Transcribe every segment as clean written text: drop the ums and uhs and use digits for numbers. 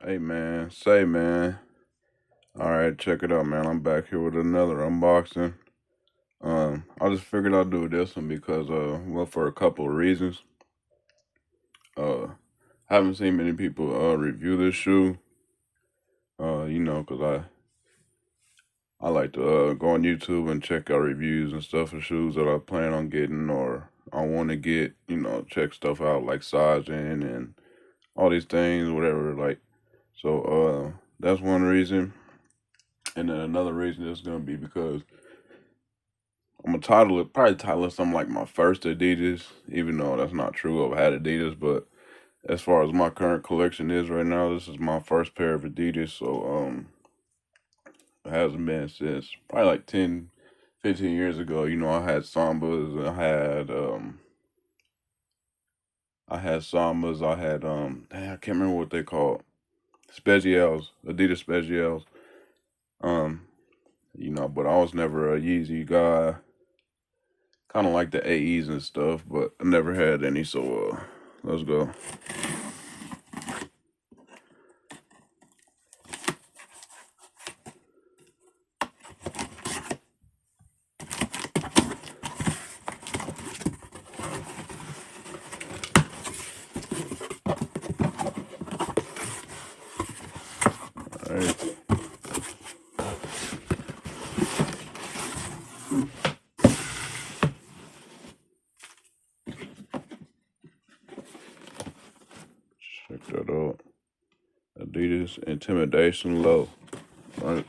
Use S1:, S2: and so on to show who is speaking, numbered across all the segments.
S1: Hey man, say man. Alright, check it out, man. I'm back here with another unboxing. I just figured I'd do this one because well, for a couple of reasons. Uh haven't seen many people review this shoe. Cause I like to go on YouTube and check out reviews and stuff for shoes that I plan on getting or I want to get, check stuff out like sizing and all these things, whatever, like that's one reason. And then another reason is gonna be because I'm gonna probably title it something like my first Adidas, even though that's not true. I've had Adidas, but as far as my current collection is right now, this is my first pair of Adidas. So it hasn't been since probably like 10, 15 years ago. I had Sambas, I had I can't remember what they called. Specials, Adidas Specials. Um, but I was never a Yeezy guy. Kind of like the AEs and stuff, but I never had any. So let's go. All right. Check that out. Adidas Intimidation Low. All right.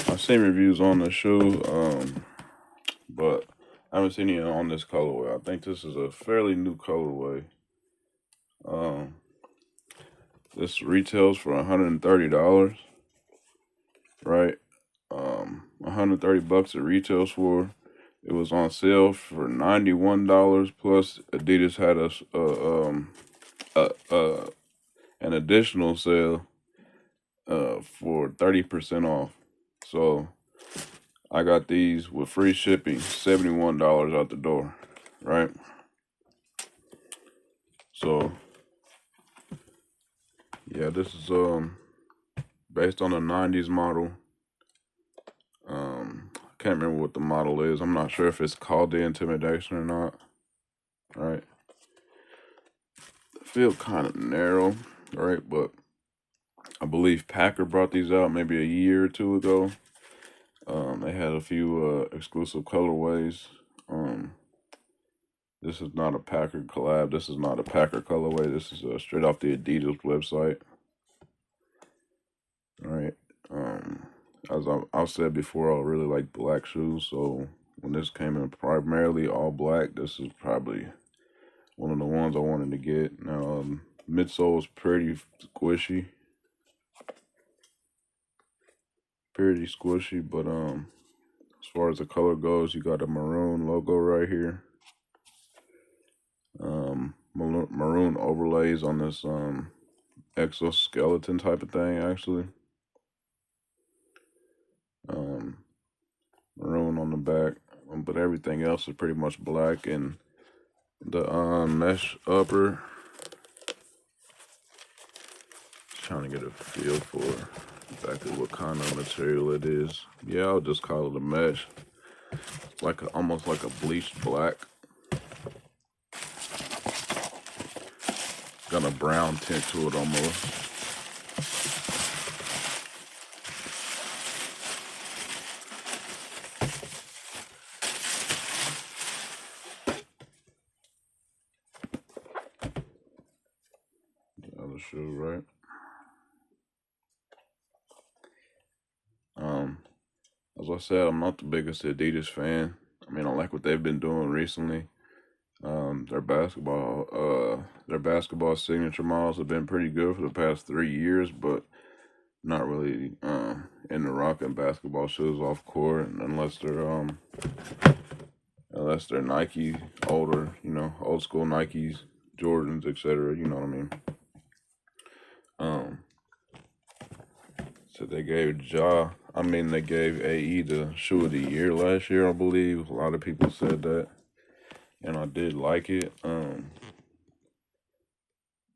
S1: I've seen reviews on the shoe, but I haven't seen any on this colorway. I think this is a fairly new colorway. Um, this retails for $130, right? 130 bucks it retails for. It was on sale for $91 plus Adidas had a an additional sale for 30% off. So I got these with free shipping, $71 out the door, right? So yeah, this is based on a 90s model. I can't remember what the model is. I'm not sure if it's called the Intimidation or not. Right? Feel kind of narrow, right? But I believe Packer brought these out maybe a year or two ago. They had a few exclusive colorways. This is not a Packer collab. This is not a Packer colorway. This is straight off the Adidas website. All right. As I've said before, I really like black shoes. So when this came in primarily all black, this is probably one of the ones I wanted to get. Now, midsole is squishy, pretty squishy. But as far as the color goes, you got a maroon logo right here. Maroon overlays on this exoskeleton type of thing, actually. Maroon on the back, but everything else is pretty much black, and the mesh upper. Just trying to get a feel for exactly what kind of material it is. Yeah, I'll just call it a mesh. It's like almost like a bleached black. Got a brown tint to it almost. The other shoe, right? As I said, I'm not the biggest Adidas fan. I mean, I like what they've been doing recently. Their basketball signature models have been pretty good for the past 3 years, but not really into rocking basketball shoes off court unless they're Nike older, old school Nikes, Jordans, etc. You know what I mean? Um, so they gave Ja I mean, they gave AE the shoe of the year last year, I believe. A lot of people said that, and I did like it.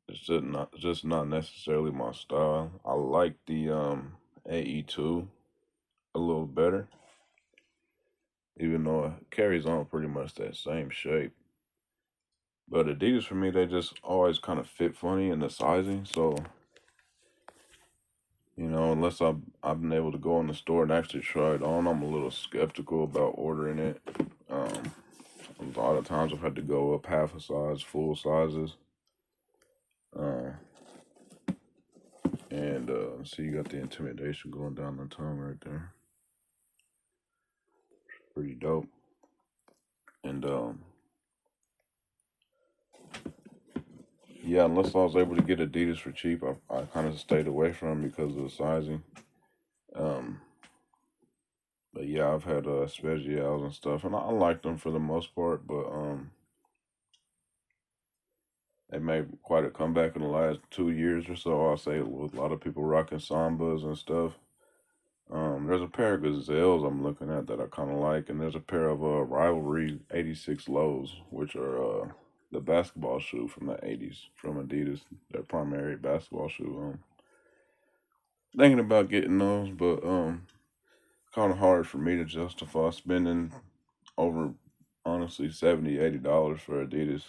S1: It's just not necessarily my style. I like the AE2 a little better, even though it carries on pretty much that same shape. But Adidas for me, they just always kind of fit funny in the sizing. So unless I've been able to go in the store and actually try it on, I'm a little skeptical about ordering it. A lot of times I've had to go up half a size, full sizes. Uh, and see, you got the Intimidation going down the tongue right there. Pretty dope. And yeah, unless I was able to get Adidas for cheap, I kind of stayed away from them because of the sizing. Um, but yeah, I've had Specials and stuff, and I like them for the most part. But they made quite a comeback in the last 2 years or so. I'll say, with a lot of people rocking Sambas and stuff. There's a pair of Gazelles I'm looking at that I kind of like, and there's a pair of Rivalry 86 Lows, which are the basketball shoe from the 80s from Adidas, their primary basketball shoe. Thinking about getting those, but kind of hard for me to justify spending over, honestly, $70, $80 for Adidas,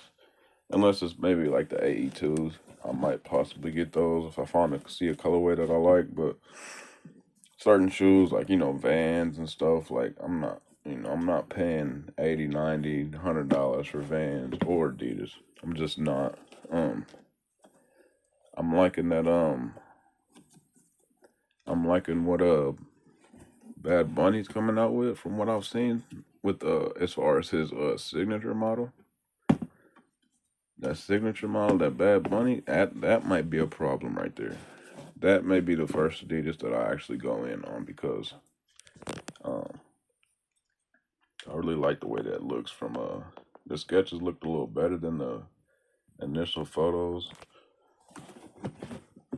S1: unless it's maybe like the AE2s. I might possibly get those if I see a colorway that I like, but certain shoes like Vans and stuff, like I'm not paying 80, 90, $100 for Vans or Adidas. I'm just not. I'm liking that I'm liking what Bad Bunny's coming out with, from what I've seen, with as far as his signature model. That signature model, that Bad Bunny, that might be a problem right there. That may be the first Adidas that I actually go in on, because um I really like the way that looks. From the sketches looked a little better than the initial photos.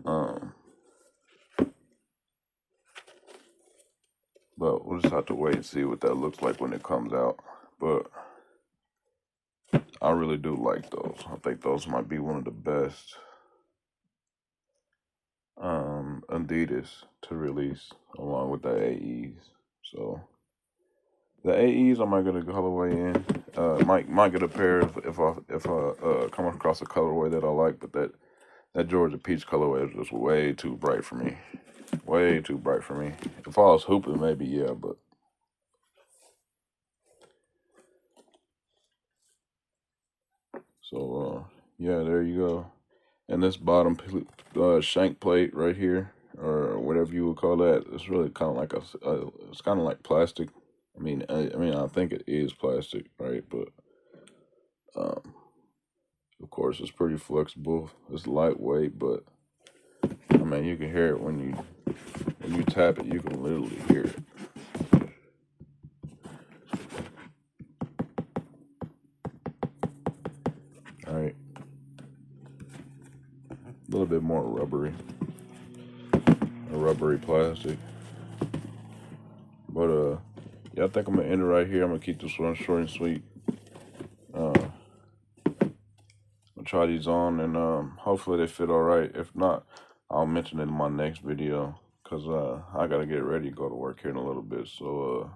S1: Um, but we'll just have to wait and see what that looks like when it comes out. But I really do like those. I think those might be one of the best Adidas to release, along with the AEs. So the AEs, I might get a colorway in. Might get a pair if I come across a colorway that I like, but that Georgia Peach colorway is just way too bright for me. Way too bright for me. If I was hooping, maybe, yeah, but so yeah, there you go. And this bottom shank plate right here, or whatever you would call that, it's really kind of like it's kind of like plastic. I mean, I think it is plastic, right? But um, of course, it's pretty flexible. It's lightweight, but I mean, you can hear it when you tap it. You can literally hear it. All right, a little bit more rubbery, a rubbery plastic. But yeah, I think I'm gonna end it right here. I'm gonna keep this one short and sweet. Uh, I'll try these on, and hopefully they fit all right. If not, I'll mention it in my next video, because I gotta get ready to go to work here in a little bit. So